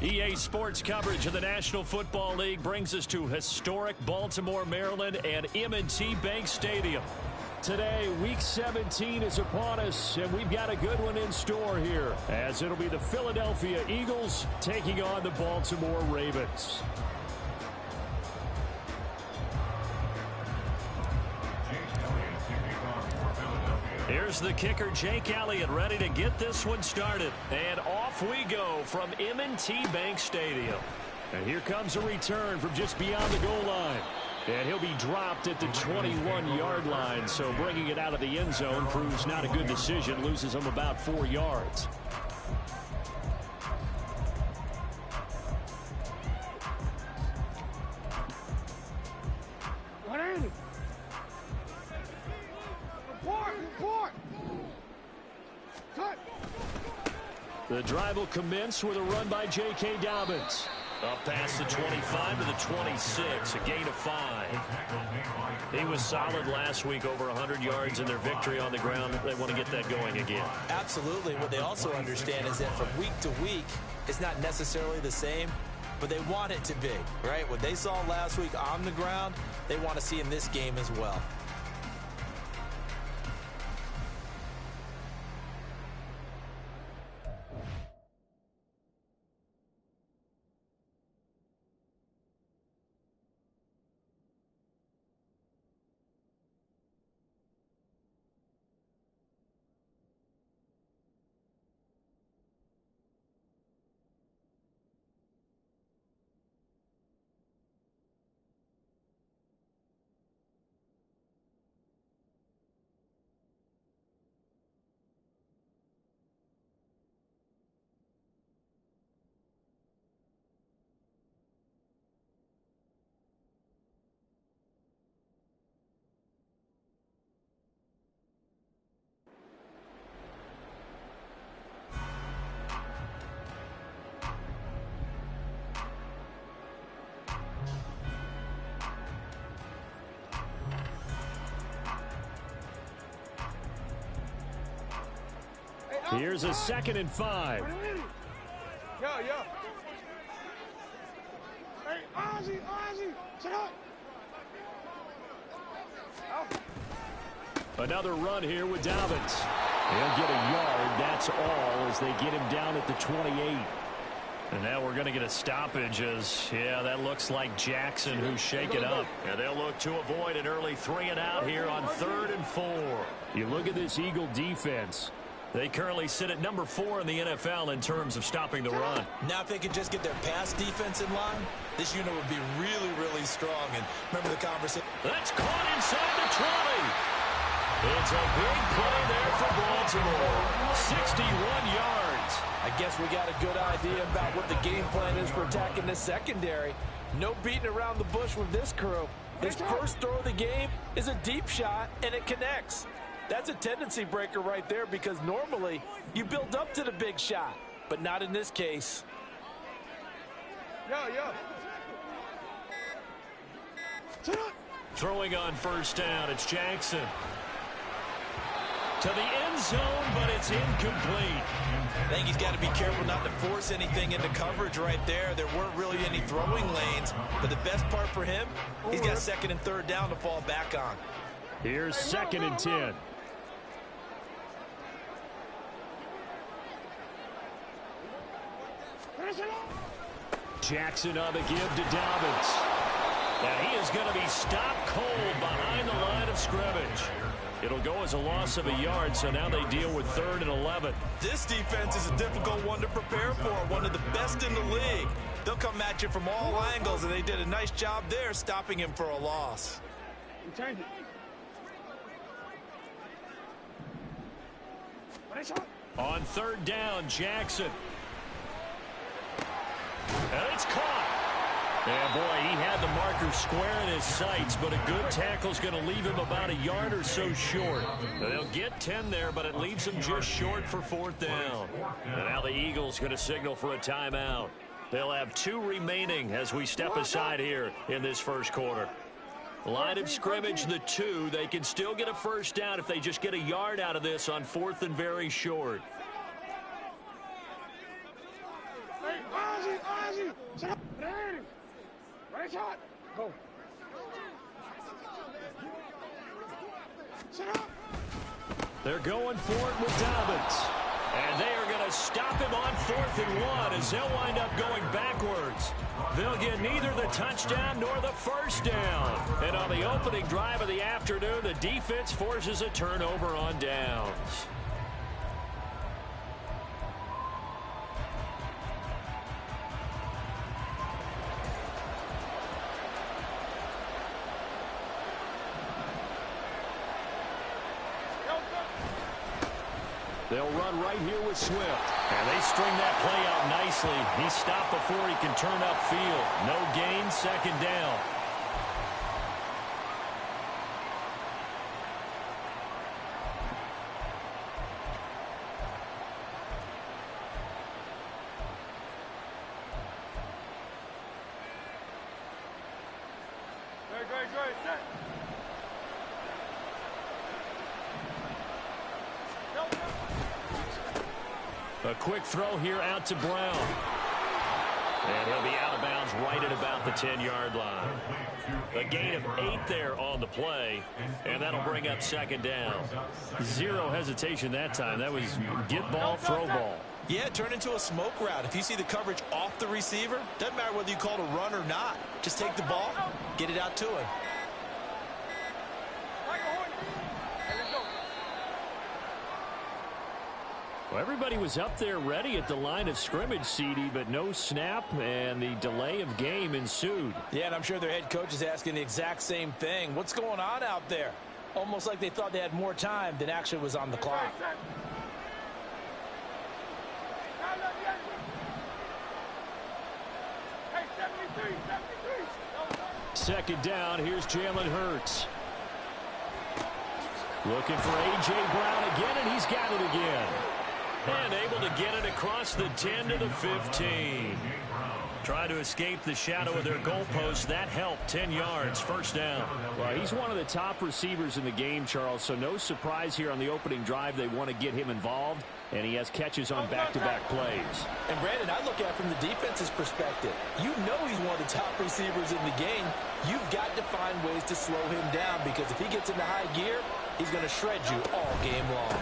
EA Sports coverage of the National Football League brings us to historic Baltimore, Maryland, and M&T Bank Stadium. Today, Week 17 is upon us, and we've got a good one in store here, as it'll be the Philadelphia Eagles taking on the Baltimore Ravens. Here's the kicker, Jake Elliott, ready to get this one started. And off we go from M&T Bank Stadium. And here comes a return from just beyond the goal line. And he'll be dropped at the 21-yard line. So bringing it out of the end zone proves not a good decision. Loses him about 4 yards. The drive will commence with a run by J.K. Dobbins. Up past the 25 to the 26, a gain of 5. He was solid last week, over 100 yards in their victory on the ground. They want to get that going again. Absolutely. What they also understand is that from week to week, it's not necessarily the same, but they want it to be, right? What they saw last week on the ground, they want to see in this game as well. Here's a 2nd and 5. Yo. Hey, Ozzie, sit up. Another run here with Dobbins. He'll get a yard, that's all, as they get him down at the 28. And now we're going to get a stoppage as, that looks like Jackson who's shaken up. And they'll look to avoid an early 3 and out here on 3rd and 4. You look at this Eagle defense. They currently sit at number 4 in the NFL in terms of stopping the run. Now if they could just get their pass defense in line, this unit would be really, really strong. And remember the conversation. That's caught inside the 20. It's a big play there for Baltimore. 61 yards. I guess we got a good idea about what the game plan is for attacking this secondary. No beating around the bush with this crew. His first throw of the game is a deep shot, and it connects. That's a tendency breaker right there because normally you build up to the big shot, but not in this case. Yo. Throwing on first down, it's Jackson. To the end zone, but it's incomplete. I think he's got to be careful not to force anything into coverage right there. There weren't really any throwing lanes, but the best part for him, he's got 2nd and 3rd down to fall back on. Here's 2nd and 10. Jackson on the give to Dobbins. Now he is going to be stopped cold behind the line of scrimmage. It'll go as a loss of a yard, so now they deal with 3rd and 11. This defense is a difficult one to prepare for, one of the best in the league. They'll come at you from all angles, and they did a nice job there stopping him for a loss. On 3rd down, Jackson. And it's caught. Yeah, boy, he had the marker square in his sights, but a good tackle's going to leave him about a yard or so short. They'll get 10 there, but it leaves them just short for 4th down. And now the Eagles going to signal for a timeout. They'll have 2 remaining as we step aside here in this first quarter. Line of scrimmage, the 2. They can still get a first down if they just get a yard out of this on 4th and very short. Hey, Ozzie. Ozzy, shut up. Ready. Ready, shot. Go. Shut up. They're going for it with Dobbins. And they are going to stop him on 4th and 1 as they'll wind up going backwards. They'll get neither the touchdown nor the first down. And on the opening drive of the afternoon, the defense forces a turnover on downs. They'll run right here with Swift. And they string that play out nicely. He stopped before he can turn upfield. No gain, second down. Great. Set. A quick throw here out to Brown. And he'll be out of bounds right at about the 10-yard line. A gain of 8 there on the play, and that'll bring up second down. Zero hesitation that time. That was get ball, throw ball. Yeah, turn into a smoke route. If you see the coverage off the receiver, doesn't matter whether you call it a run or not. Just take the ball, get it out to him. Well, everybody was up there ready at the line of scrimmage, CD, but no snap, and the delay of game ensued. Yeah, and I'm sure their head coach is asking the exact same thing. What's going on out there? Almost like they thought they had more time than actually was on the clock. Hey, 73. Second down, here's Jalen Hurts. Looking for A.J. Brown again, and he's got it again. And able to get it across the 10 to the 15. Trying to escape the shadow of their goalpost. That helped. 10 yards, first down. Well, he's one of the top receivers in the game, Charles, so no surprise here on the opening drive. They want to get him involved, and he has catches on back-to-back plays. And, Brandon, I look at it from the defense's perspective. You know he's one of the top receivers in the game. You've got to find ways to slow him down because if he gets into high gear, he's going to shred you all game long.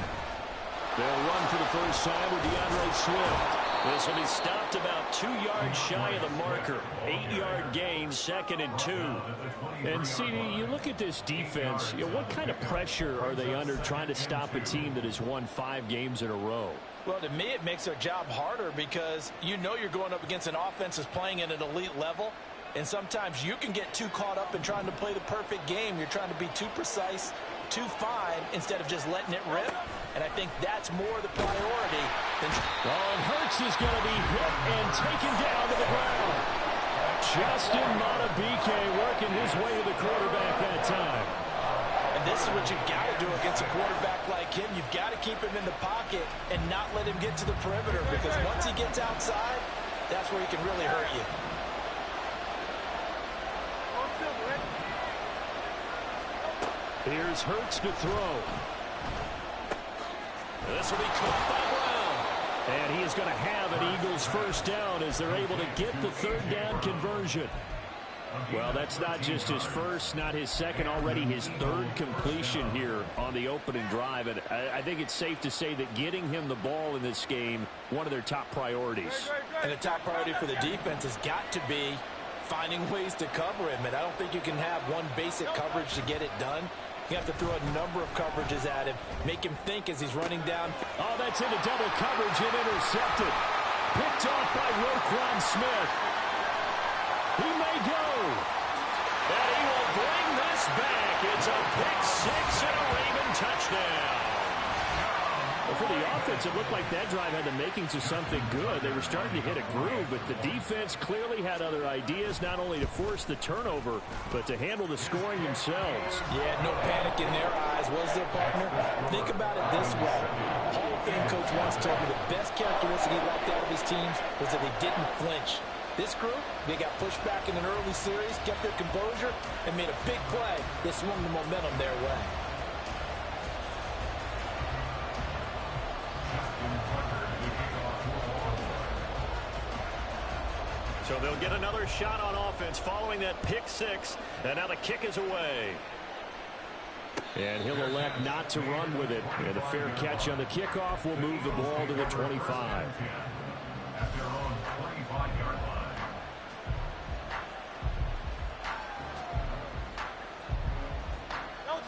They'll run for the first time with DeAndre Swift. This will be stopped about 2 yards shy of the marker. 8-yard gain, 2nd and 2. And, CD, you look at this defense, what kind of pressure are they under trying to stop a team that has won 5 games in a row? Well, to me, it makes their job harder because you know you're going up against an offense that's playing at an elite level. And sometimes you can get too caught up in trying to play the perfect game. You're trying to be too precise, too fine, instead of just letting it rip. And I think that's more the priority than... And Hurts is going to be hit and taken down to the ground. Justin Madubuike working his way to the quarterback that time. And this is what you've got to do against a quarterback like him. You've got to keep him in the pocket and not let him get to the perimeter because once he gets outside, that's where he can really hurt you. Here's Hurts to throw. This will be caught by Brown. And he is going to have an Eagles first down as they're able to get the third down conversion. Well, that's not just his first, not his second, already his third completion here on the opening drive. And I think it's safe to say that getting him the ball in this game, one of their top priorities. And the top priority for the defense has got to be finding ways to cover him. And I don't think you can have one basic coverage to get it done. You have to throw a number of coverages at him, make him think as he's running down. Oh, that's into double coverage and intercepted. Picked off by Roquan Smith. He may go. And he will bring this back. It's a pick six and a Raven touchdown. Well, for the offense, it looked like that drive had the makings of something good. They were starting to hit a groove, but the defense clearly had other ideas, not only to force the turnover, but to handle the scoring themselves. Yeah, no panic in their eyes, was there, partner? Think about it this way. Hall of Fame coach once told me the best characteristic he liked out of his teams was that they didn't flinch. This group, they got pushed back in an early series, kept their composure, and made a big play that swung the momentum their way. So they'll get another shot on offense following that pick six. And now the kick is away. And he'll elect not to run with it. And a fair catch on the kickoff will move the ball to the 25.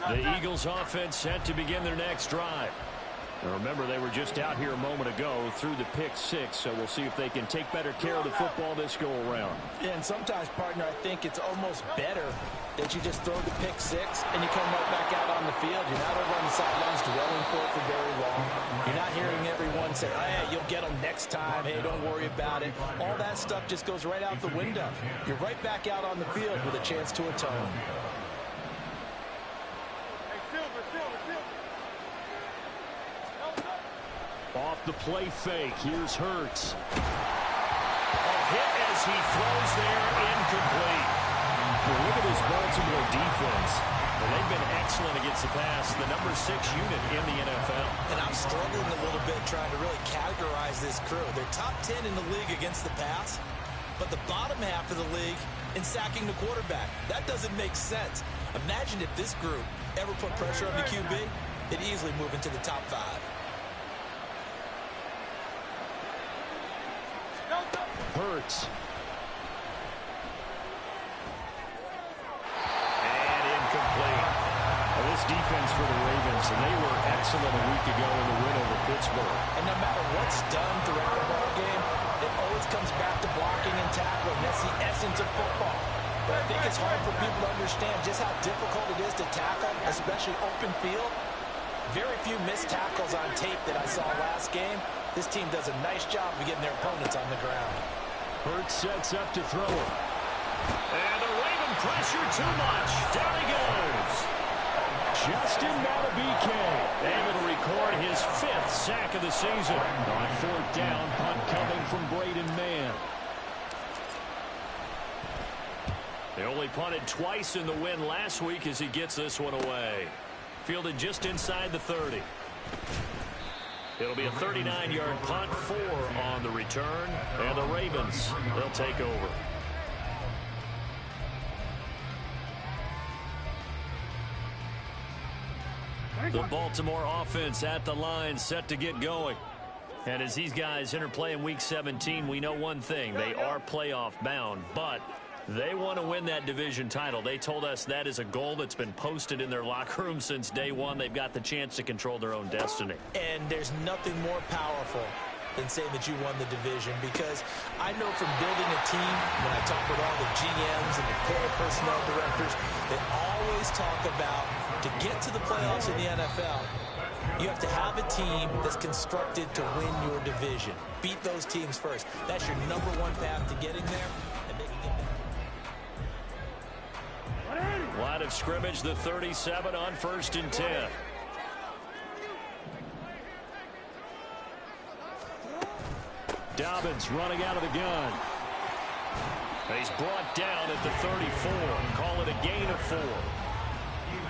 The Eagles offense set to begin their next drive. Now remember, they were just out here a moment ago through the pick six, so we'll see if they can take better care of the football this go-around. Yeah, and sometimes, partner, I think it's almost better that you just throw the pick six and you come right back out on the field. You're not over on the sidelines dwelling for it for very long. You're not hearing everyone say, oh, hey, you'll get them next time. Hey, don't worry about it. All that stuff just goes right out the window. You're right back out on the field with a chance to atone. Off the play fake, here's Hurts. A hit as he throws there, incomplete. Well, look at this Baltimore defense. Well, they've been excellent against the pass, the number 6 unit in the NFL. And I'm struggling a little bit trying to really categorize this crew. They're top 10 in the league against the pass, but the bottom half of the league in sacking the quarterback. That doesn't make sense. Imagine if this group ever put pressure on the QB, they'd easily move into the top 5. Hurts. And incomplete. Well, this defense for the Ravens, and they were excellent a week ago in the win over Pittsburgh. And no matter what's done throughout a ball game, it always comes back to blocking and tackling. That's the essence of football. But I think it's hard for people to understand just how difficult it is to tackle, especially open field. Very few missed tackles on tape that I saw last game. This team does a nice job of getting their opponents on the ground. Hurts sets up to throw it. And the Raven pressure too much. Down he goes. Justin Madubuike able to record his 5th sack of the season. On 4th down, punt coming from Braden Mann. They only punted twice in the win last week as he gets this one away. Fielded just inside the 30. It'll be a 39-yard punt, 4 on the return, and the Ravens, they'll take over. The Baltimore offense at the line, set to get going. And as these guys interplay in Week 17, we know one thing. They are playoff bound, but they want to win that division title. They told us that is a goal that's been posted in their locker room since day one. They've got the chance to control their own destiny. And there's nothing more powerful than saying that you won the division, because I know from building a team, when I talk with all the GMs and the player personnel directors, they always talk about to get to the playoffs in the NFL, you have to have a team that's constructed to win your division. Beat those teams first. That's your number 1 path to getting there. Line of scrimmage, the 37 on 1st and 10. Dobbins running out of the gun. He's brought down at the 34. Call it a gain of 4.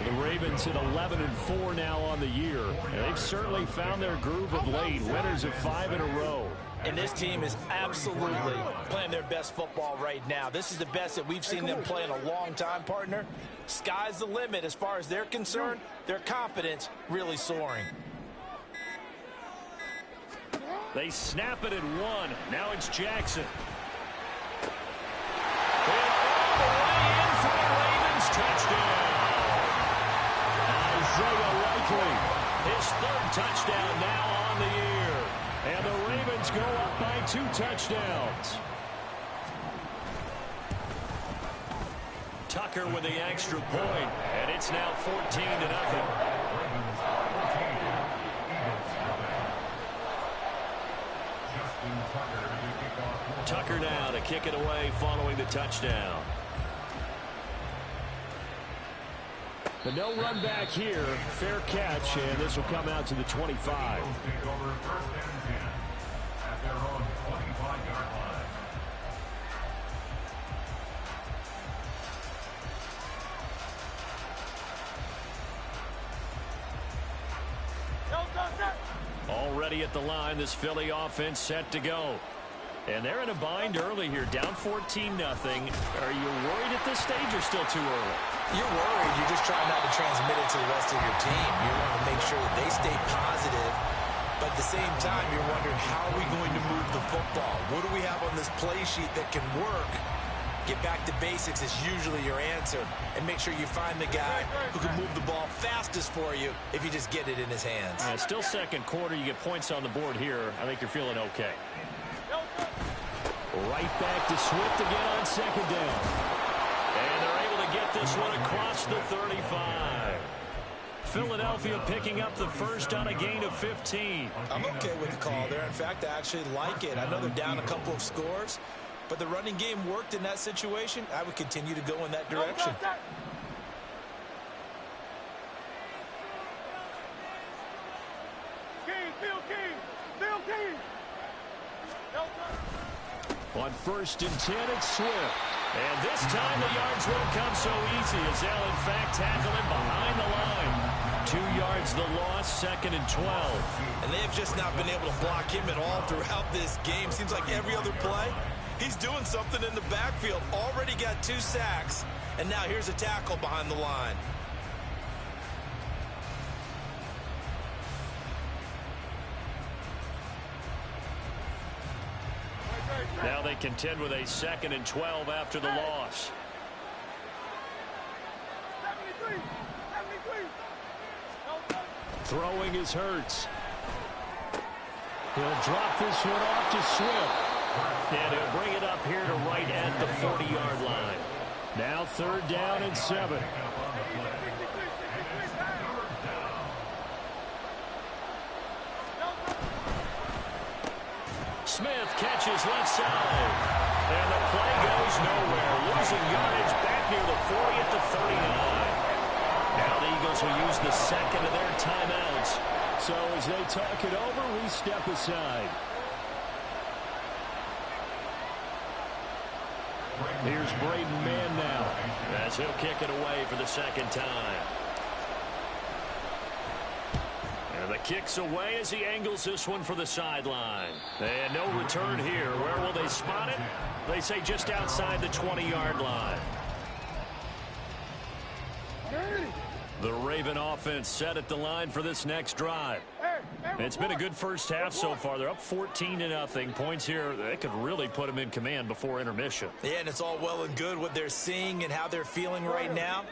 The Ravens at 11-4 now on the year. And they've certainly found their groove of late. Winners of 5 in a row. And this team is absolutely playing their best football right now. This is the best that we've seen them play in a long time, partner. Sky's the limit as far as they're concerned. Their confidence really soaring. They snap it at 1. Now it's Jackson. And all the way in for the Ravens. Touchdown. Isaiah Likely. His 3rd touchdown now on the year. And the Ravens go up by 2 touchdowns. Tucker with the extra point, and it's now 14-0. Tucker now to kick it away following the touchdown. But no run back here. Fair catch, and this will come out to the 25. Already at the line, this Philly offense set to go. And they're in a bind early here, down 14-0. Are you worried at this stage or still too early? You're worried. You're just trying not to transmit it to the rest of your team. You want to make sure that they stay positive. But at the same time, you're wondering, how are we going to move the football? What do we have on this play sheet that can work? Get back to basics is usually your answer. And make sure you find the guy who can move the ball fastest for you if you just get it in his hands. Still second quarter. You get points on the board here. I think you're feeling okay. Right back to Swift again on second down. And they're able to get this one across the 35. Philadelphia picking up the first on a gain of 15. I'm okay with the call there. In fact, I actually like it. I know they're down a couple of scores, but the running game worked in that situation. I would continue to go in that direction. On 1st and 10, it's Swift. And this time the yards won't come so easy as they'll, in fact, tackle him behind the line. 2 yards the loss, 2nd and 12. And they have just not been able to block him at all throughout this game. Seems like every other play, he's doing something in the backfield. Already got 2 sacks, and now here's a tackle behind the line. Now they contend with a 2nd and 12 after the loss. 73. Throwing is Hurts. He'll drop this one off to Swift. And he'll bring it up here to right at the 40-yard line. Now 3rd down and 7. Smith catches left side. And the play goes nowhere. Losing yardage back near the 40 at the 39. Now the Eagles will use the 2nd of their timeouts. So as they talk it over, we step aside. Here's Braden Mann now, as he'll kick it away for the 2nd time. And the kick's away as he angles this one for the sideline. And no return here. Where will they spot it? They say just outside the 20-yard line. The Raven offense set at the line for this next drive. It's been a good first half so far. They're up 14-0. Points here, they could really put them in command before intermission. Yeah, and it's all well and good what they're seeing and how they're feeling right now.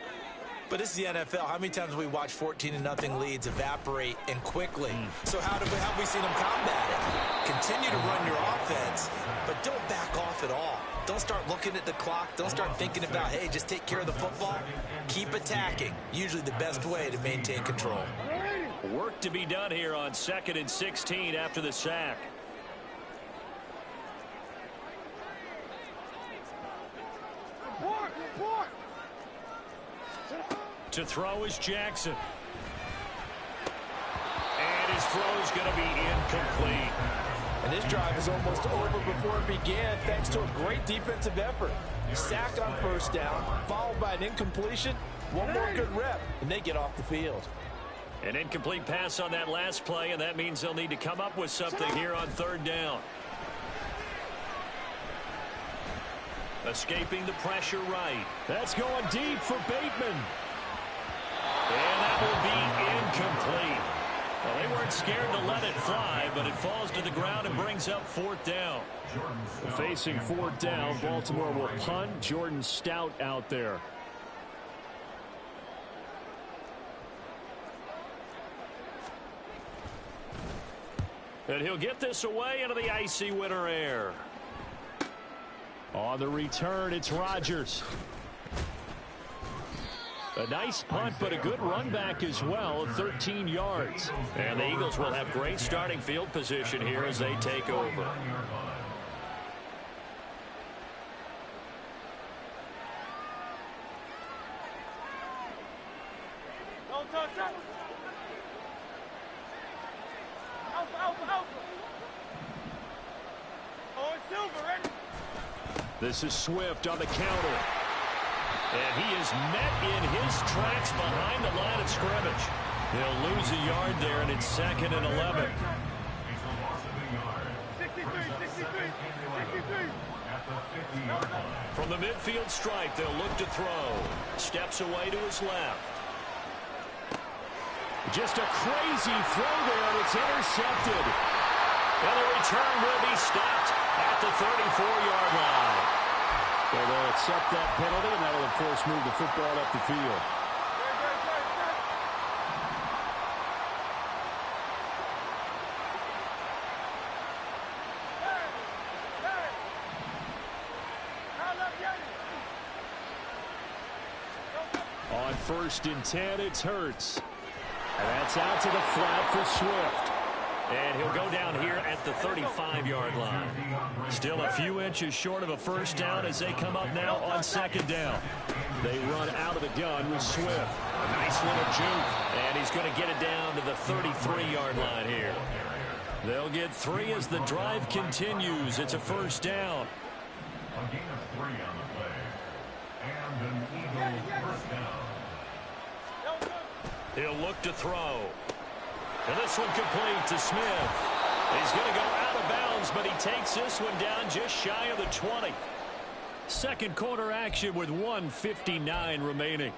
But this is the NFL. How many times have we watched 14-0 leads evaporate and quickly? So how have we seen them combat it? Continue to run your offense, but don't back off at all. Don't start looking at the clock. Don't start thinking about, hey, just take care of the football. Keep attacking. Usually the best way to maintain control. Work to be done here on 2nd and 16 after the sack. To throw is Jackson. And his throw is going to be incomplete. And this drive is almost over before it began thanks to a great defensive effort. Sack on 1st down, followed by an incompletion. One more good rep, and they get off the field. An incomplete pass on that last play, and that means they'll need to come up with something here on 3rd down. Escaping the pressure right. That's going deep for Bateman. And that will be incomplete. Well, they weren't scared to let it fly, but it falls to the ground and brings up 4th down. Facing 4th down, Baltimore will punt. Jordan Stout out there. And he'll get this away into the icy winter air. On the return, it's Rodgers. A nice punt, but a good run back as well, 13 yards. And the Eagles will have great starting field position here as they take over. This is Swift on the counter. And he is met in his tracks behind the line of scrimmage. He'll lose a yard there, and it's 2nd and 11. the midfield stripe, they'll look to throw. Steps away to his left. Just a crazy throw there, and it's intercepted. And the return will be stopped at the 34-yard line. Well, they'll accept that penalty, and that'll, of course, move the football up the field. On 1st and 10, it's Hurts. And that's out to the flat for Swift. And he'll go down here at the 35-yard line. Still a few inches short of a first down as they come up now on 2nd down. They run out of the gun with Swift. A nice little juke. And he's going to get it down to the 33-yard line here. They'll get 3 as the drive continues. It's a first down. A gain of 3 on the play. And an Eagle first down. He'll look to throw. And this one complete to Smith. He's going to go out of bounds, but he takes this one down just shy of the 20. Second quarter action with 1:59 remaining.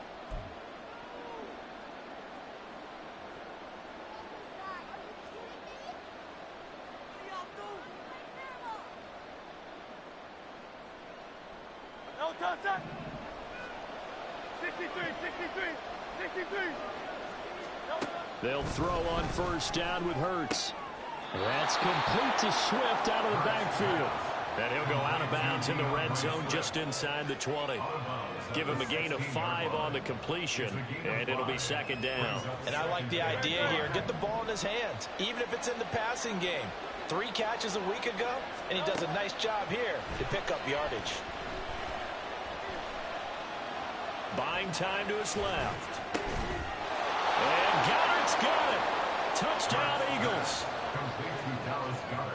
No touch. 63. They'll throw on first down with Hurts. That's complete to Swift out of the backfield. And he'll go out of bounds in the red zone just inside the 20. Give him a gain of 5 on the completion, and it'll be 2nd down. And I like the idea here. Get the ball in his hands, even if it's in the passing game. 3 catches a week ago, and he does a nice job here to pick up yardage. Buying time to his left. And Goddard's got it. Touchdown, Eagles.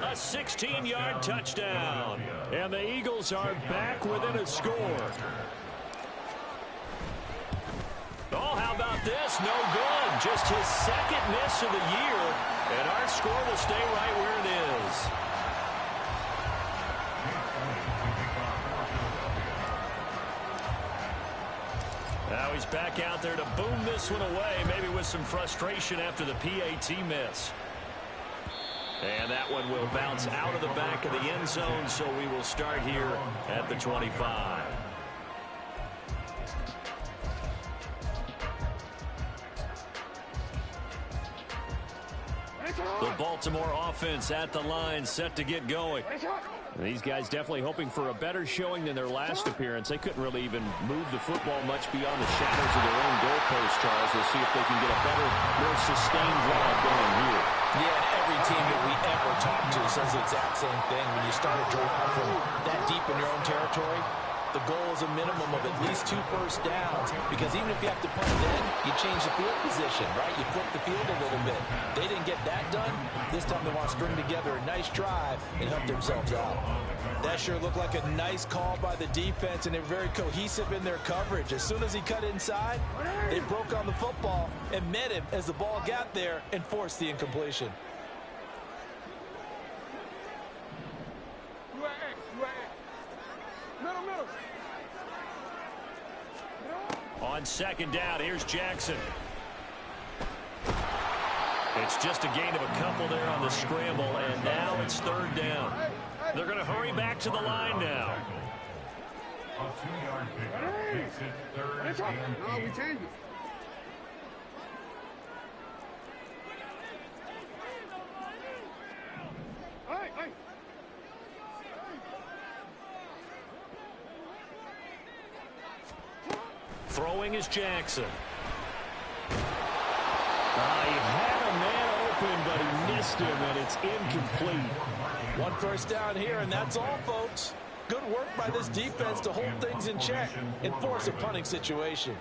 A 16-yard touchdown. And the Eagles are back within a score. Oh, how about this? No good. Just his 2nd miss of the year. And our score will stay right where it is. Now he's back out there to boom this one away, maybe with some frustration after the PAT miss. And that one will bounce out of the back of the end zone, so we will start here at the 25. The Baltimore offense at the line, set to get going. These guys definitely hoping for a better showing than their last appearance. They couldn't really even move the football much beyond the shadows of their own goalpost, Charles. We'll see if they can get a better, more sustained drive going here. Yeah, and every team that we ever talk to says the exact same thing. When you start a drive from that deep in your own territory, the goal is a minimum of at least 2 first downs, because even if you have to punt it in, you change the field position, right? You flip the field a little bit. They didn't get that done. This time they want to string together a nice drive and help themselves out. That sure looked like a nice call by the defense, and they're very cohesive in their coverage. As soon as he cut inside, they broke on the football and met him as the ball got there and forced the incompletion. On 2nd down, here's Jackson. It's just a gain of a couple there on the scramble, and now it's 3rd down. They're going to hurry back to the line now. A 2-yard pickup makes it 3rd and 8. Throwing is Jackson. He had a man open, but he missed him, and it's incomplete. 1 first down here, and that's all, folks. Good work by this defense to hold things in check and force a punting situation.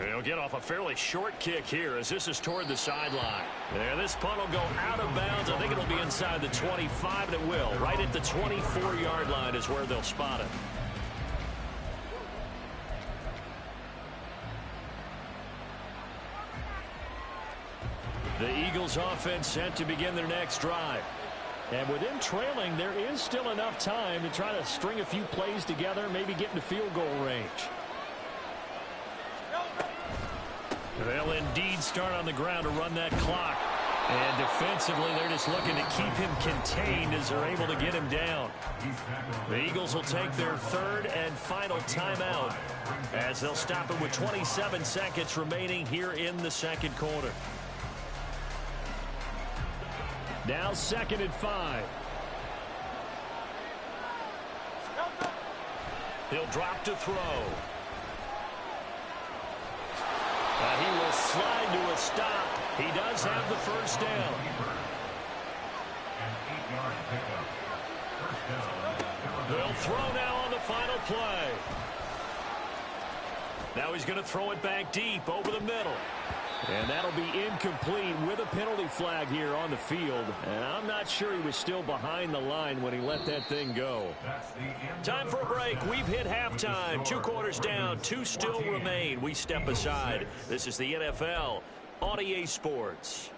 He'll get off a fairly short kick here as this is toward the sideline. And this punt will go out of bounds. I think it'll be inside the 25, and it will. Right at the 24-yard line is where they'll spot it. The Eagles offense set to begin their next drive. And with them trailing, there is still enough time to try to string a few plays together, maybe get into field goal range. They'll indeed start on the ground to run that clock. And defensively, they're just looking to keep him contained as they're able to get him down. The Eagles will take their third and final timeout as they'll stop it with 27 seconds remaining here in the second quarter. Now 2nd and 5. He'll drop to throw. He will slide to a stop. He does have the first down. They'll throw now on the final play. Now he's going to throw it back deep over the middle. And that'll be incomplete with a penalty flag here on the field. And I'm not sure he was still behind the line when he let that thing go. Time for a break. We've hit halftime. 2 quarters down. 2 still remain. We step aside. This is the NFL on EA Sports.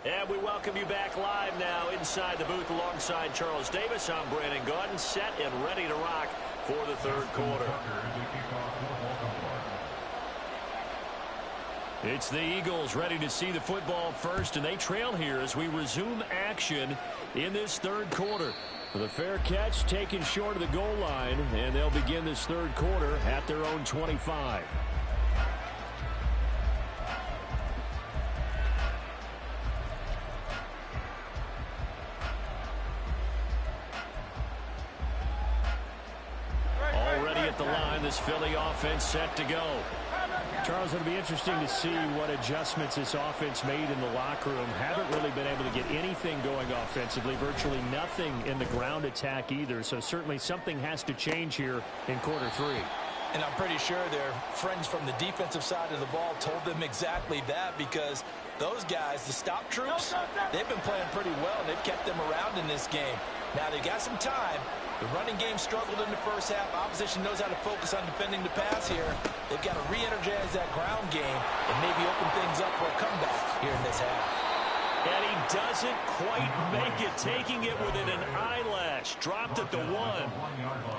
And we welcome you back live now inside the booth alongside Charles Davis. I'm Brandon Gaudin, set and ready to rock for the third quarter. It's the Eagles ready to see the football first, and they trail here as we resume action in this third quarter. The fair catch taken short of the goal line, and they'll begin this third quarter at their own 25. The line, this Philly offense set to go. Charles, it'll be interesting to see what adjustments this offense made in the locker room. Haven't really been able to get anything going offensively, virtually nothing in the ground attack either. So certainly something has to change here in quarter 3. And I'm pretty sure their friends from the defensive side of the ball told them exactly that, because those guys, the stop troops, they've been playing pretty well, and they've kept them around in this game. Now they got some time. The running game struggled in the first half. Opposition knows how to focus on defending the pass here. They've got to re-energize that ground game and maybe open things up for a comeback here in this half. And he doesn't quite make it, taking it within an eyelash. Dropped at the 1.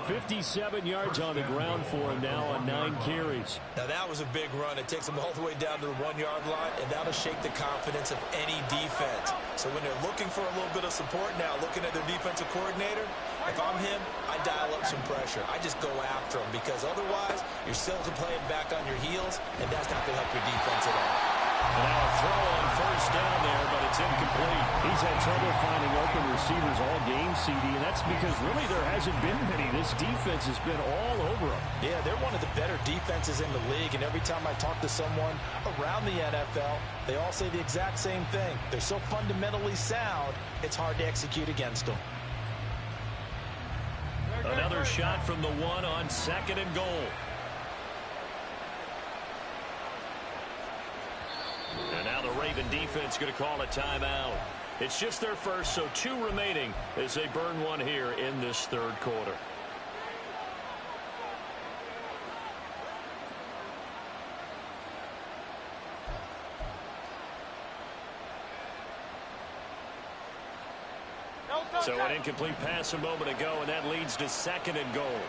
57 yards on the ground for him now on 9 carries. Now that was a big run. It takes them all the way down to the 1-yard line, and that'll shake the confidence of any defense. So when they're looking for a little bit of support now, looking at their defensive coordinator, if I'm him, I dial up some pressure. I just go after him, because otherwise you're still playing back on your heels, and that's not going to help your defense at all. Now a throw on first down there, but it's incomplete. He's had trouble finding open receivers all game, CD, and that's because really there hasn't been many. This defense has been all over them. Yeah, they're one of the better defenses in the league, and every time I talk to someone around the NFL, they all say the exact same thing. They're so fundamentally sound, it's hard to execute against them. Another shot from the 1 on 2nd and goal. And now the Raven defense going to call a timeout. It's just their first, so 2 remaining as they burn 1 here in this third quarter. So an incomplete pass a moment ago, and that leads to 2nd and goal.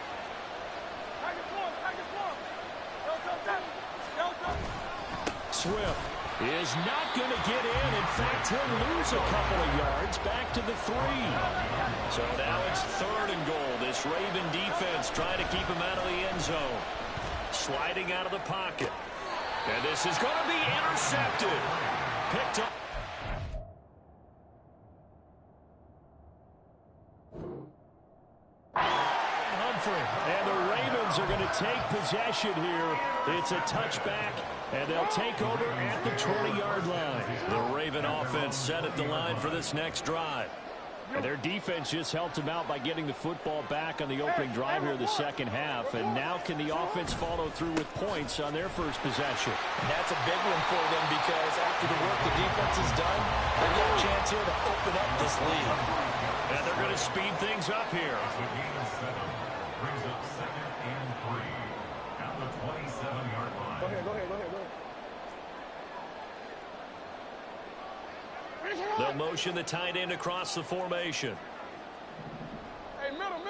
Swift is not going to get in. In fact, he'll lose a couple of yards back to the 3. So now it's 3rd and goal. This Raven defense trying to keep him out of the end zone. Sliding out of the pocket. And this is going to be intercepted. Picked up. And the Ravens are going to take possession here. It's a touchback, and they'll take over at the 20-yard line. The Raven offense set at the line for this next drive. And their defense just helped them out by getting the football back on the opening drive here in the second half. And now can the offense follow through with points on their first possession? And that's a big one for them because after the work the defense has done, they've got a chance here to open up this lead. And they're going to speed things up here. The game is 7. Brings up 2nd and 3 at the 27-yard line. Go ahead. They'll motion the tight end across the formation. Hey, middle.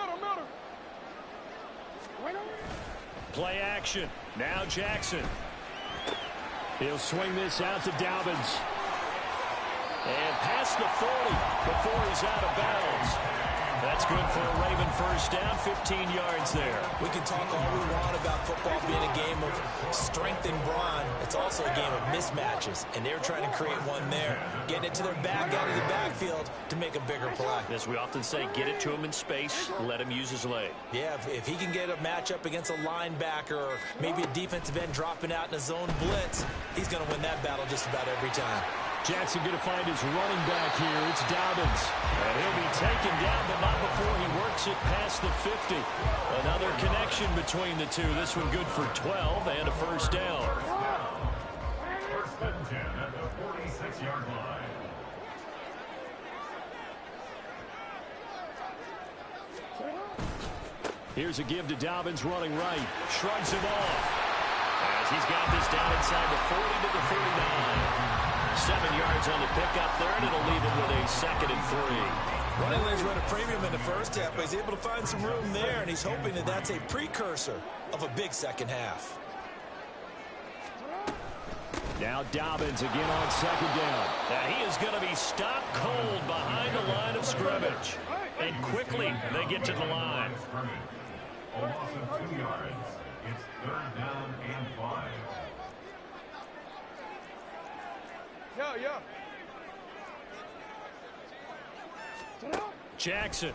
Wait on it. Play action. Now Jackson. He'll swing this out to Dobbins. And past the 40 before he's out of bounds. That's good for a Raven first down, 15 yards there. We can talk all we want about football being a game of strength and brawn. It's also a game of mismatches, and they're trying to create one there, getting it to their back out of the backfield to make a bigger play. As we often say, get it to him in space, let him use his leg. Yeah, if he can get a matchup against a linebacker or maybe a defensive end dropping out in a zone blitz, he's going to win that battle just about every time. Jackson going to find his running back here. It's Dobbins. And he'll be taken down, but not before he works it past the 50. Another connection between the two. This one good for 12 and a first down. First and 10 at the 46-yard line. Here's a give to Dobbins running right. Shrugs him off. As he's got this down inside the 40 to the 49. 7 yards on the pickup there, and it'll leave him with a 2nd and 3. Running lanes run a premium in the first half, but he's able to find some room there, and he's hoping that that's a precursor of a big second half. Now Dobbins again on 2nd down. And he is going to be stopped cold behind the line of scrimmage. And quickly they get to the line. A loss of 2 yards. It's 3rd down and 5. Yeah. Jackson.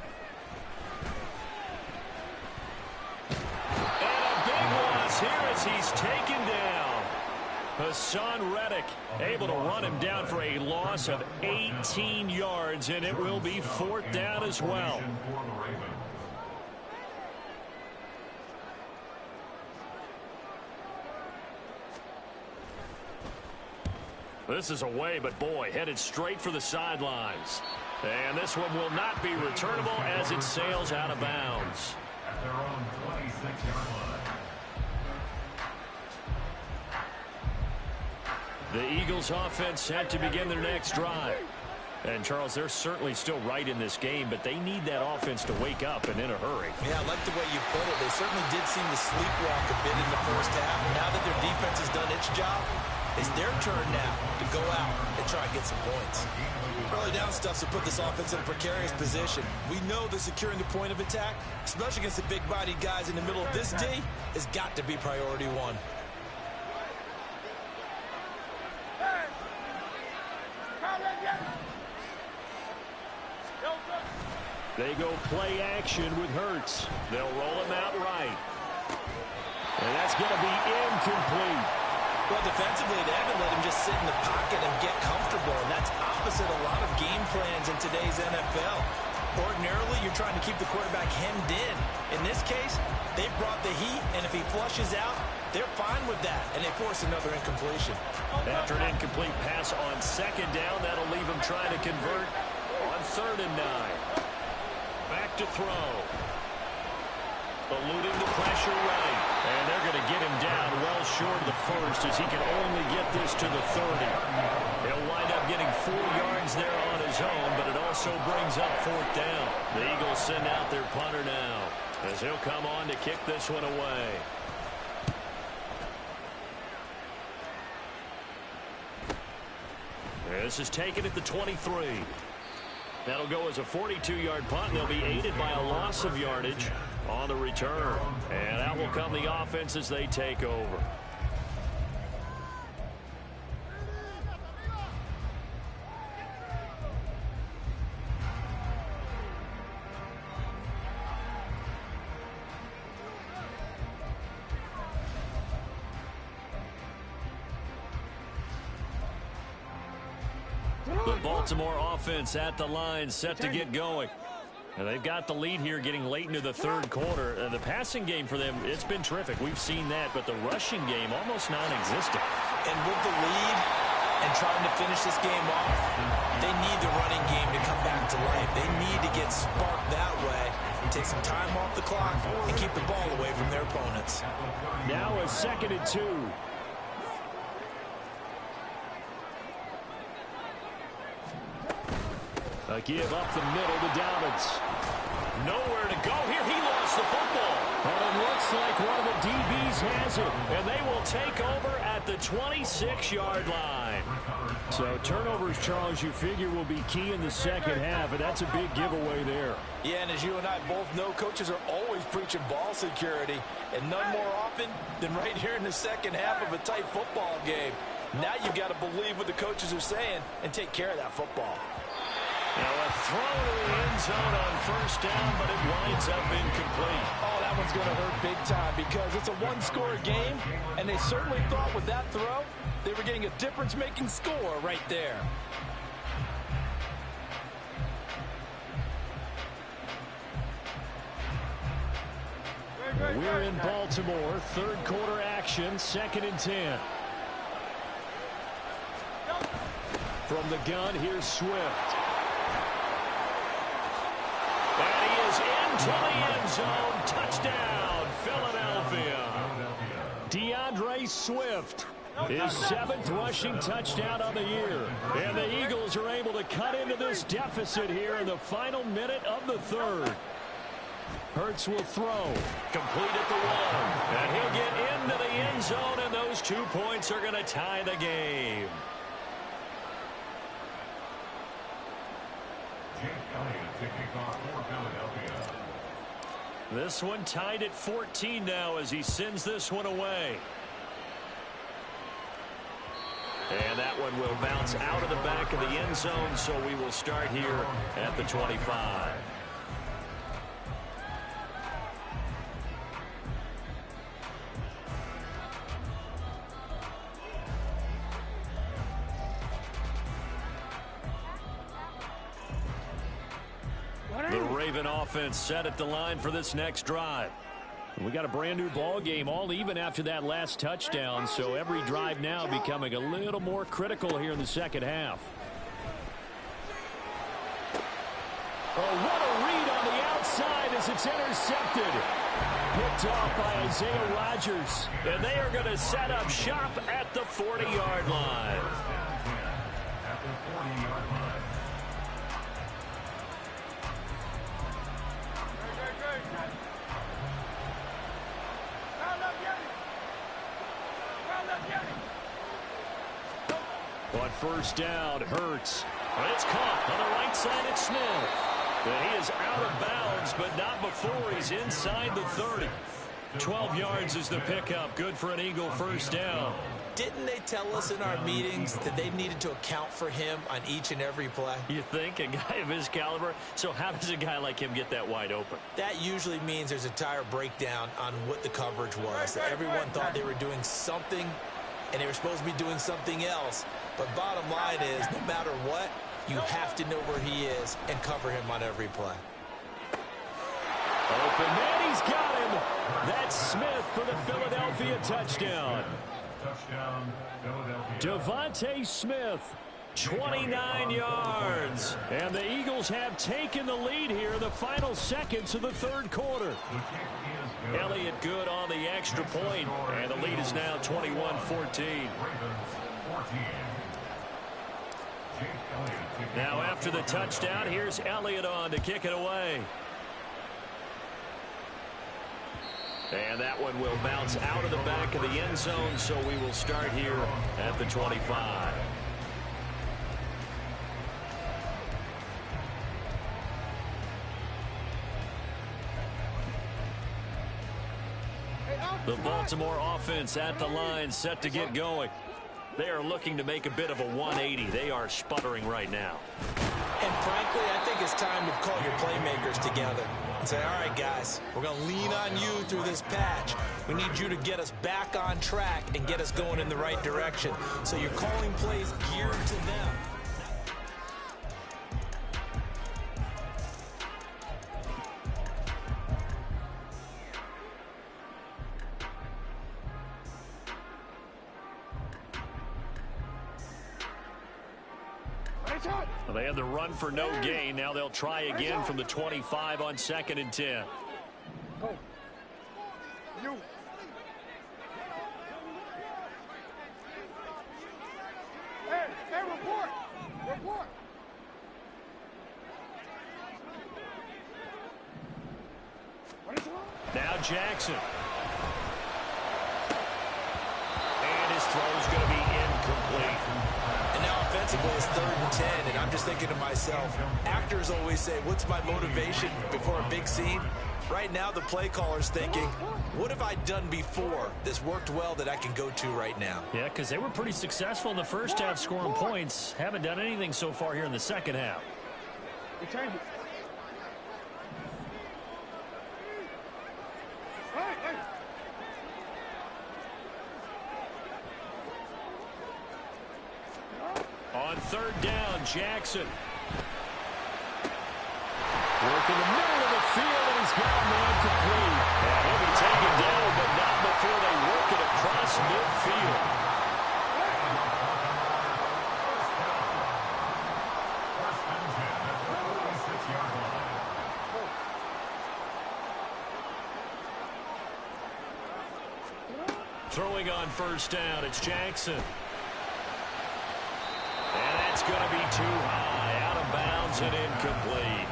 And a big loss here as he's taken down. Hassan Reddick able to run him down for a loss of 18 yards, and it will be 4th down as well. This is away, but boy, headed straight for the sidelines. And this one will not be returnable as it sails out of bounds. At their own 26-yard line. The Eagles offense set to begin their next drive. And, Charles, they're certainly still right in this game, but they need that offense to wake up and in a hurry. Yeah, I like the way you put it. They certainly did seem to sleepwalk a bit in the first half. Now that their defense has done its job, it's their turn now to go out and try and get some points. Early down stuff to put this offense in a precarious position. We know that securing the point of attack, especially against the big-bodied guys in the middle of this D, has got to be priority one. They go play action with Hurts. They'll roll him out right. And that's going to be incomplete. Well, defensively, they haven't let him just sit in the pocket and get comfortable, and that's opposite a lot of game plans in today's NFL. Ordinarily, you're trying to keep the quarterback hemmed in. In this case, they brought the heat, and if he flushes out, they're fine with that, and they force another incompletion. After an incomplete pass on 2nd down, that'll leave him trying to convert on 3rd and 9. Back to throw. Eluding the pressure right. And they're going to get him down well short of the first as he can only get this to the 30. He'll wind up getting 4 yards there on his own, but it also brings up 4th down. The Eagles send out their punter now as he'll come on to kick this one away. This is taken at the 23. That'll go as a 42-yard punt, and they'll be aided by a loss of yardage on the return. And that will come the offense as they take over. The Baltimore offense at the line, set to get going. And they've got the lead here getting late into the third quarter. The passing game for them, it's been terrific. We've seen that, but the rushing game almost non-existent. And with the lead and trying to finish this game off, they need the running game to come back to life. They need to get sparked that way, take some time off the clock, and keep the ball away from their opponents. Now a 2nd and 2. A give up the middle to Dobbins. Nowhere to go here. He lost the football. And it looks like one of the DBs has it. And they will take over at the 26-yard line. So turnovers, Charles, you figure will be key in the second half, and that's a big giveaway there. Yeah, and as you and I both know, coaches are always preaching ball security, and none more often than right here in the second half of a tight football game. Now you've got to believe what the coaches are saying and take care of that football. Now a throw to the end zone on first down, but it winds up incomplete. Oh, that one's going to hurt big time because it's a one-score game, and they certainly thought with that throw they were getting a difference-making score right there. We're in Baltimore, third quarter action, 2nd and 10. From the gun, here's Swift. And he is into the end zone. Touchdown, Philadelphia. DeAndre Swift, his 7th rushing touchdown on the year. And the Eagles are able to cut into this deficit here in the final minute of the third. Hurts will throw. Complete at the 1. And he'll get into the end zone, and those 2 points are going to tie the game. This one tied at 14 now as he sends this one away. And that one will bounce out of the back of the end zone, so we will start here at the 25. The Raven offense set at the line for this next drive. We got a brand new ball game, all even after that last touchdown, so every drive now becoming a little more critical here in the second half. Oh, what a read on the outside as it's intercepted. Picked off by Isaiah Rodgers. And they are going to set up shop at the 40-yard line. On first down, Hurts. It's caught on the right side at Smith. And he is out of bounds, but not before he's inside the 30. 12 yards is the pickup. Good for an Eagle first down. Didn't they tell us in our meetings that they needed to account for him on each and every play? You think? A guy of his caliber? So how does a guy like him get that wide open? That usually means there's a tire breakdown on what the coverage was. Everyone thought they were doing something, and they were supposed to be doing something else. But bottom line is, no matter what, you have to know where he is and cover him on every play. Open man, he's got him. That's Smith for the Philadelphia touchdown. Touchdown, Philadelphia. Devontae Smith, 29 yards. And the Eagles have taken the lead here in the final seconds of the third quarter. The kick is good. Elliott good on the extra point, and the lead is now 21-14. Ravens 14. Now after the touchdown, here's Elliott on to kick it away. And that one will bounce out of the back of the end zone, so we will start here at the 25. The Baltimore offense at the line, set to get going. They are looking to make a bit of a 180. They are sputtering right now. And frankly, I think it's time to call your playmakers together and say, all right, guys, we're going to lean on you through this patch. We need you to get us back on track and get us going in the right direction. So you're calling plays geared to them. Well, they had the run for no gain. Now they'll try again from the 25 on 2nd and 10. Go. You. Hey, report. Report. Now Jackson. And his throw's going to be incomplete. And now offensively it's 3rd and 10, and I'm just thinking to myself, actors always say, what's my motivation before a big scene? Right now the play caller's thinking, what have I done before that's worked well that I can go to right now? Yeah, because they were pretty successful in the first half scoring points. Haven't done anything so far here in the second half. Change it. Hey. On 3rd down, Jackson. Work in the middle of the field, and he's got a man complete. And he'll be taken down, but not before they work it across midfield. Throwing on 1st down, it's Jackson. And that's going to be too high, out of bounds and incomplete.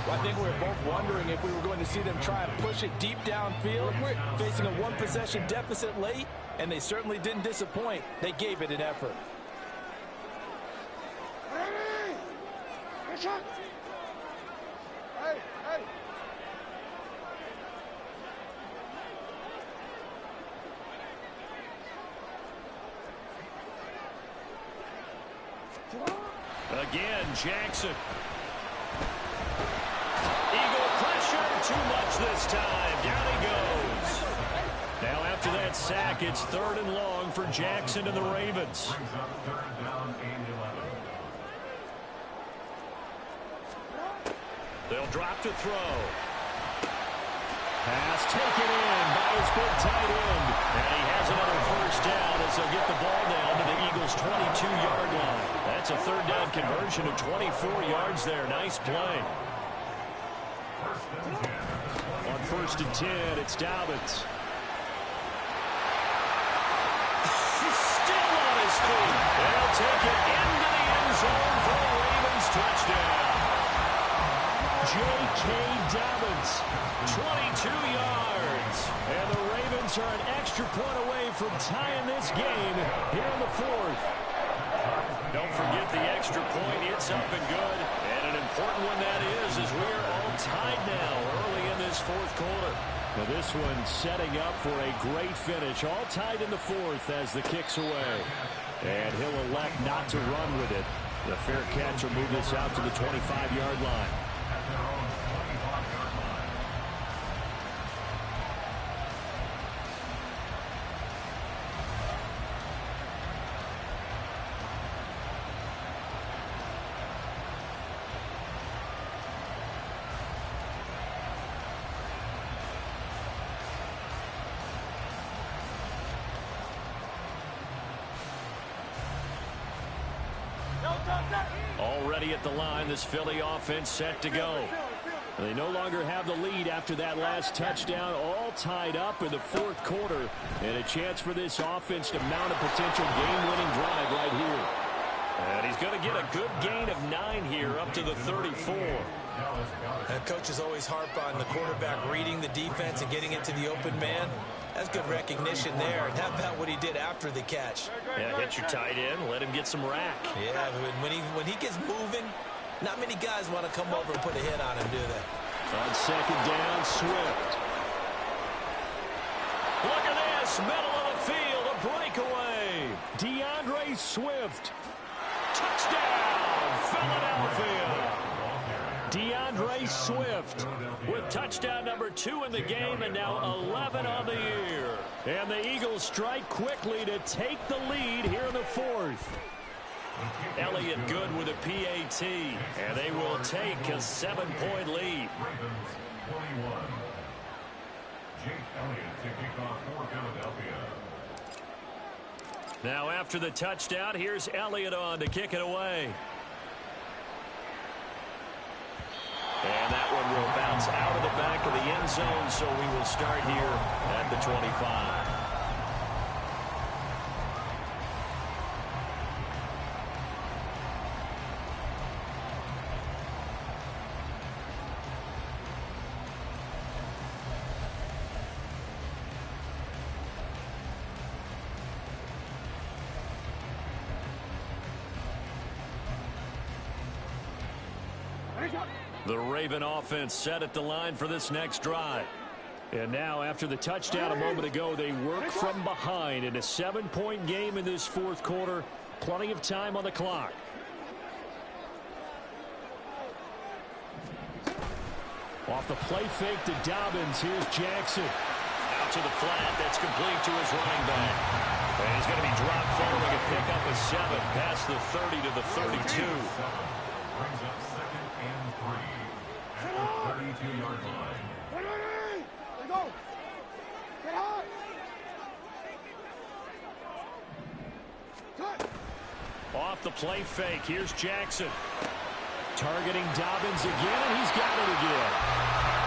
Well, I think we were both wondering if we were going to see them try and push it deep downfield. We're facing a 1-possession deficit late, and they certainly didn't disappoint. They gave it an effort. Ready. Good shot. Hey. Again, Jackson. Eagle pressure, too much this time. Down he goes. Now after that sack, it's 3rd and long for Jackson and the Ravens. Brings up 3rd down and 11. They'll drop to throw. Pass taken in by his big tight end. And he has another 1st down as they'll get the ball down to the Eagles' 22-yard line. That's a 3rd down conversion of 24 yards there. Nice play. On 1st and 10, it's Dobbins. He's still on his feet. They'll take it into the end zone for a Ravens touchdown. J.K. Dobbins, 22 yards. And the Ravens are an extra point away from tying this game here in the 4th. Don't forget the extra point. It's up and good. And an important one that is, as we are all tied now early in this 4th quarter. Now this one setting up for a great finish. All tied in the 4th as the kick's away. And he'll elect not to run with it. The fair catch will move this out to the 25-yard line. Already at the line, this Philly offense set to go. They no longer have the lead after that last touchdown, all tied up in the 4th quarter, and a chance for this offense to mount a potential game-winning drive right here. And he's going to get a good gain of 9 here up to the 34. And coaches always harp on the quarterback reading the defense and getting it to the open man. That's good recognition there. And how about what he did after the catch? Yeah, hit your tight end, let him get some rack. Yeah, when he gets moving, not many guys want to come over and put a hit on him, do they? On 2nd down, Swift. Look at this, middle of the field, a breakaway. DeAndre Swift. Touchdown, Philadelphia. DeAndre Swift with touchdown number 2 in the game and now 11 on the year. And the Eagles strike quickly to take the lead here in the 4th. Elliott good with a PAT, and they will take a 7-point lead. Ravens 21. Jake Elliott to kick off for Philadelphia. Now after the touchdown, here's Elliott on to kick it away. And that one will bounce out of the back of the end zone, so we will start here at the 25. The Raven offense set at the line for this next drive. And now, after the touchdown a moment ago, they work from behind in a 7-point game in this fourth quarter. Plenty of time on the clock. Off the play fake to Dobbins. Here's Jackson. Out to the flat. That's complete to his running back. And he's going to be dropped following a pickup of 7 past the 30 to the 32. Brings up 2nd and 3 at the 32-yard line. Let's go. Get hot. Cut. Off the play fake. Here's Jackson. Targeting Dobbins again, and he's got it again.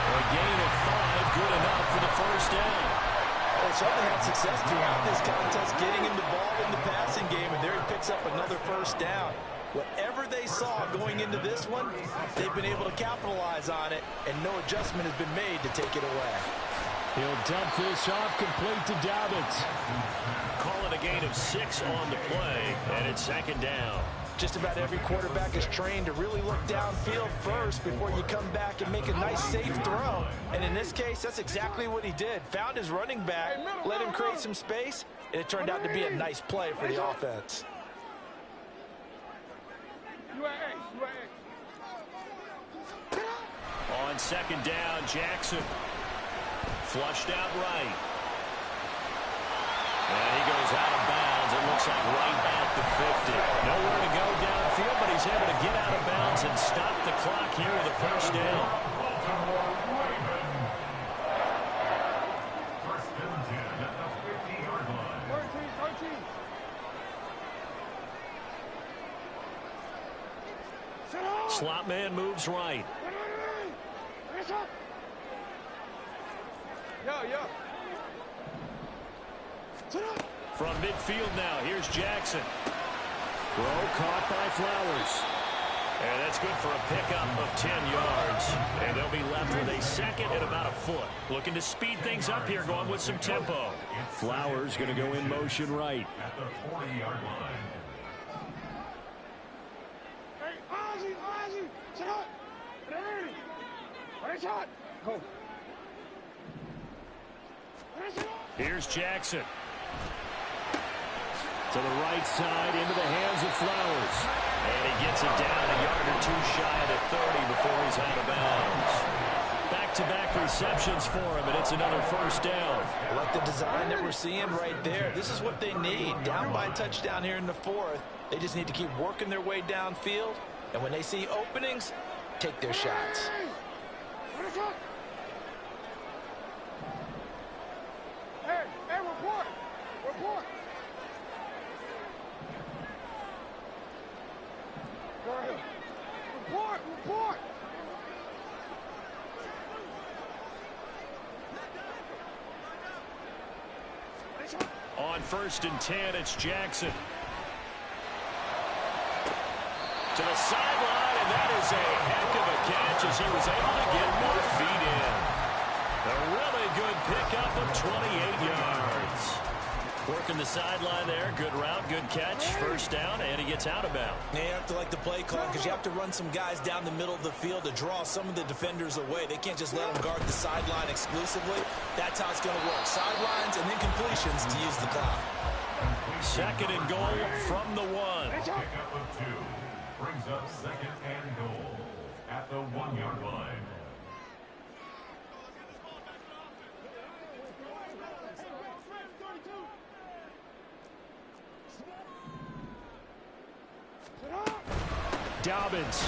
A gain of 5, good enough for the first down. Well, certainly had success throughout this contest, getting him the ball in the passing game, and there he picks up another first down. Whatever they saw going into this one, they've been able to capitalize on it, and no adjustment has been made to take it away. He'll dump this off complete to Dobbins. Call it a gain of 6 on the play, and it's 2nd down. Just about every quarterback is trained to really look downfield first before you come back and make a nice, safe throw. And in this case, that's exactly what he did. Found his running back, let him create some space, and it turned out to be a nice play for the offense. On 2nd down, Jackson. Flushed out right. And he goes out of bounds. It looks like right at the 50. Nowhere to go downfield, but he's able to get out of bounds and stop the clock here with a first down. First and 10 at the 50-yard line. 13. Sit up. Slot man moves right. Yo. Sit up. From midfield now, here's Jackson. Throw caught by Flowers. And that's good for a pickup of 10 yards. And they'll be left with a 2nd and about a foot. Looking to speed things up here, going with some tempo. Flowers going to go in motion right. At the 40-yard line. Hey, Ozzy. Sit up. Ready. Ready, shot. Go. Here's Jackson. To the right side, into the hands of Flowers. And he gets it down a yard or 2 shy of the 30 before he's out of bounds. Back-to-back receptions for him, and it's another first down. I like the design that we're seeing right there. This is what they need. Down by a touchdown here in the 4th. They just need to keep working their way downfield. And when they see openings, take their shots. Hey, report. Report. On 1st and 10, it's Jackson. To the sideline, and that is a heck of a catch as he was able to get more feet in. A really good pickup of 28 yards. Working the sideline there. Good route, good catch. First down, and he gets out of bounds. Now you have to like the play call because you have to run some guys down the middle of the field to draw some of the defenders away. They can't just let them guard the sideline exclusively. That's how it's going to work. Sidelines and then completions to use the clock. 2nd and goal from the 1. Pickup of 2. Brings up 2nd and goal at the 1-yard line. Dobbins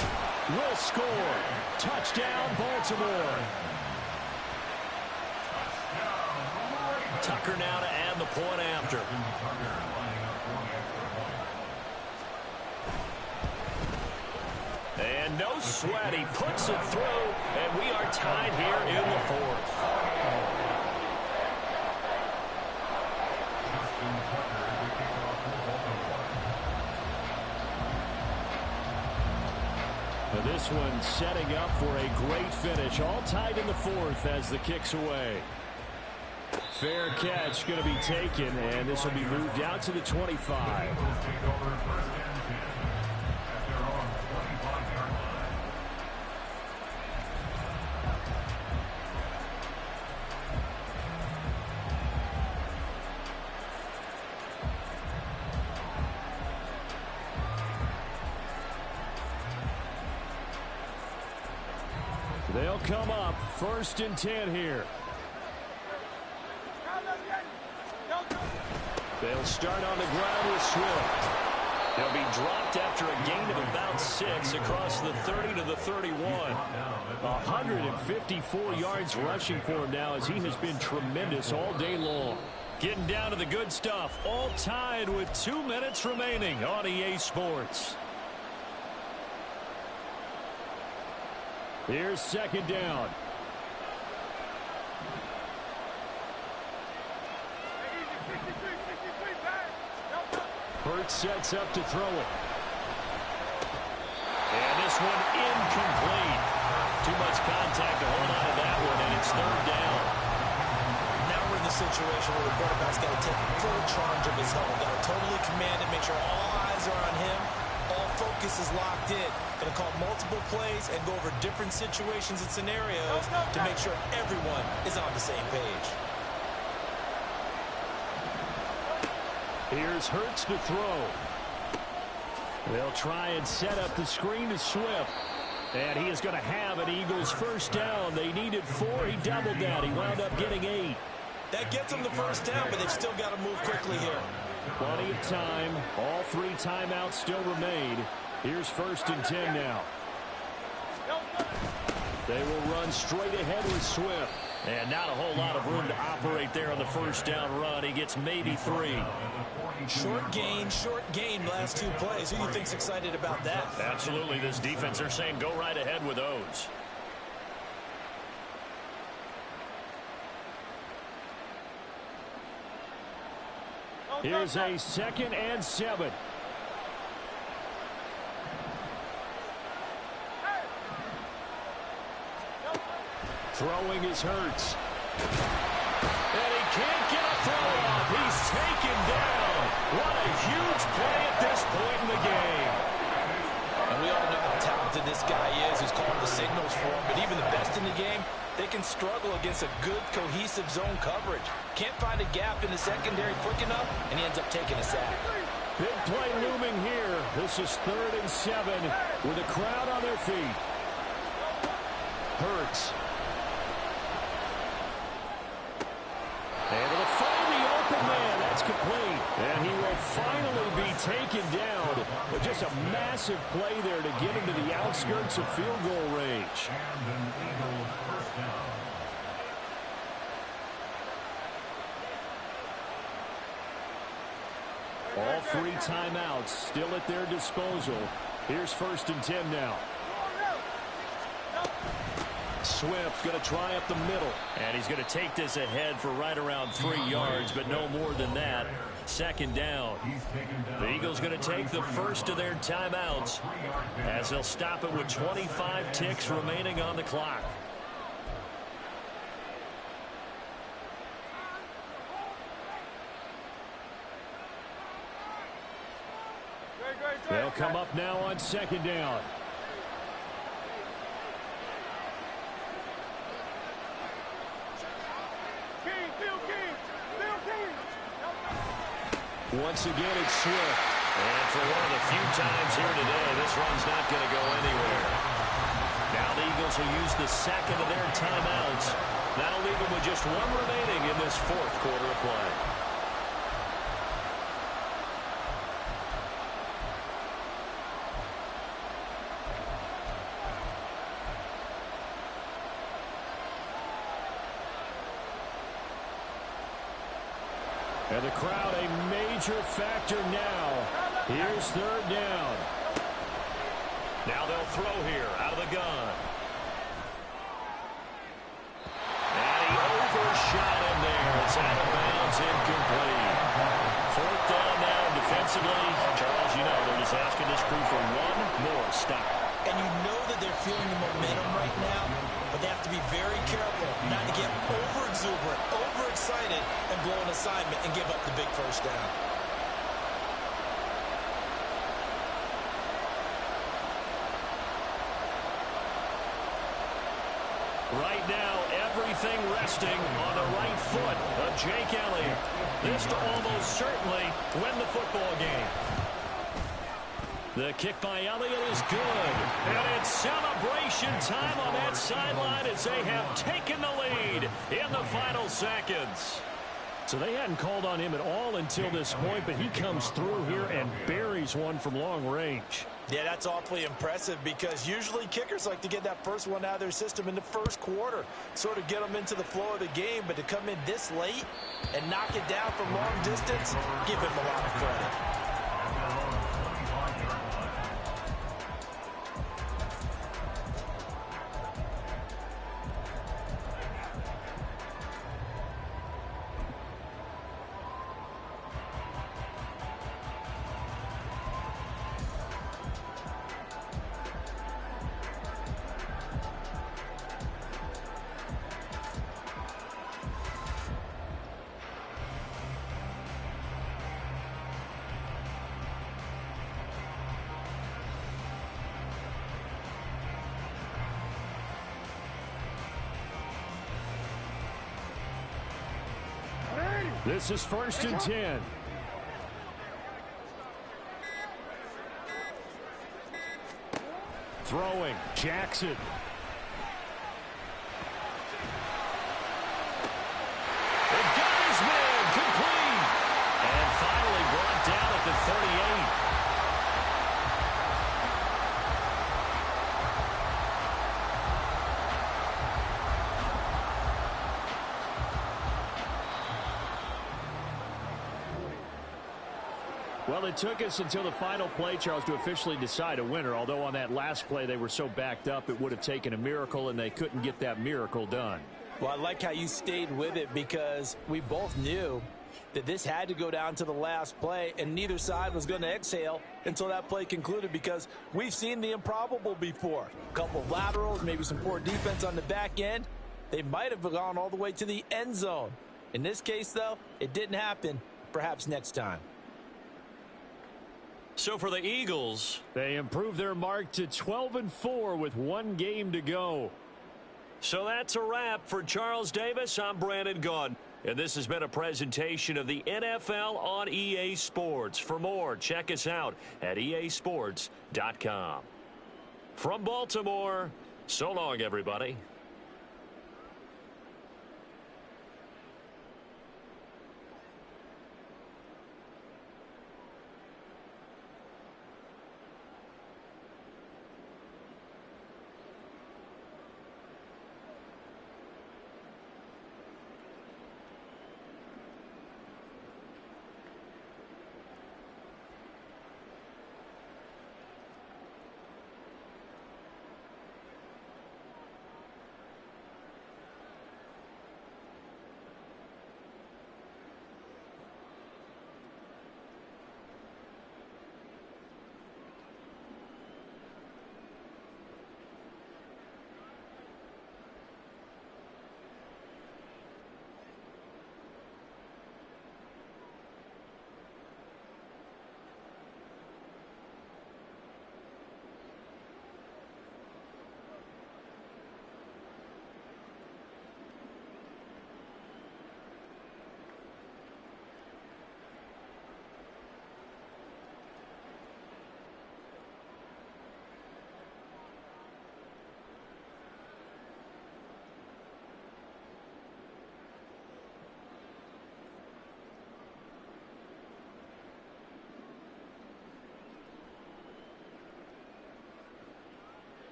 will score. Touchdown, Baltimore. Tucker now to add the point after. And no sweat. He puts it through, and we are tied here in the fourth. Now this one setting up for a great finish. All tied in the fourth as the kick's away. Fair catch going to be taken, and this will be moved out to the 25. They'll come up 1st and 10 here. They'll start on the ground with Swift. He'll be dropped after a gain of about 6 across the 30 to the 31. 154 yards rushing for him now as he has been tremendous all day long. Getting down to the good stuff. All tied with 2 minutes remaining on EA Sports. Here's 2nd down. Hurts sets up to throw it. And this one incomplete. Too much contact to hold on to that one, and it's 3rd down. Now we're in the situation where the quarterback's got to take full charge of his huddle. Got to totally command it, make sure all eyes are on him. All focus is locked in. Going to call multiple plays and go over different situations and scenarios to make sure everyone is on the same page. Here's Hurts to throw. They'll try and set up the screen to Swift. And he is going to have an Eagles 1st down. They needed 4. He doubled that. He wound up getting 8. That gets them the 1st down, but they've still got to move quickly here. Plenty of time. All 3 timeouts still remain. Here's 1st and 10 now. They will run straight ahead with Swift. And not a whole lot of room to operate there on the 1st down run. He gets maybe 3. Short gain, last 2 plays. Who do you think's excited about that? Absolutely. This defense, they're saying go right ahead with those. Here's a 2nd and 7. Throwing is Hurts. And he can't get a throw off. He's taken down. What a huge play at this point in the game. And we all know how talented this guy is who's calling the signals for him. But even the best in the game, they can struggle against a good, cohesive zone coverage. Can't find a gap in the secondary quick enough, and he ends up taking a sack. Big play looming here. This is 3rd and 7 with a crowd on their feet. Hurts. And it'll find the open man. That's complete. And he will finally be taken down. But just a massive play there to get him to the outskirts of field goal range. And an Eagles 1st down. All 3 timeouts still at their disposal. Here's 1st and 10 now. Swift going to try up the middle. And he's going to take this ahead for right around 3 yards, but no more than that. 2nd down. The Eagles going to take the first of their timeouts as they'll stop it with 25 ticks remaining on the clock. They'll come up now on 2nd down. Once again, it's Swift. And for one of the few times here today, this run's not going to go anywhere. Now the Eagles will use the 2nd of their timeouts. That'll leave them with just 1 remaining in this 4th quarter of play. And the crowd a major factor now. Here's 3rd down. Now they'll throw here out of the gun. And he overshot him there. It's out of bounds, incomplete. Fourth down now defensively. Charles, you know, they're just asking this crew for one more stop. And you know that they're feeling the momentum right now, but they have to be very careful not to get over-exuberant, overexcited, and blow an assignment and give up the big first down. Right now, everything resting on the right foot of Jake Elliott. This to almost certainly win the football game. The kick by Elliott is good. And it's celebration time on that sideline as they have taken the lead in the final seconds. So they hadn't called on him at all until this point, but he comes through here and buries one from long range. Yeah, that's awfully impressive because usually kickers like to get that first one out of their system in the first quarter, sort of get them into the flow of the game, but to come in this late and knock it down from long distance, give him a lot of credit. This is 1st and 10. Throwing, Jackson. It got his man complete. And finally brought down at the 38. Well, it took us until the final play, Charles, to officially decide a winner, although on that last play they were so backed up it would have taken a miracle, and they couldn't get that miracle done. Well, I like how you stayed with it because we both knew that this had to go down to the last play, and neither side was going to exhale until that play concluded because we've seen the improbable before. A couple of laterals, maybe some poor defense on the back end. They might have gone all the way to the end zone. In this case, though, it didn't happen. Perhaps next time. So for the Eagles, they improved their mark to 12-4 with one game to go. So that's a wrap for Charles Davis. I'm Brandon Gaudin. And this has been a presentation of the NFL on EA Sports. For more, check us out at easports.com. From Baltimore, so long, everybody.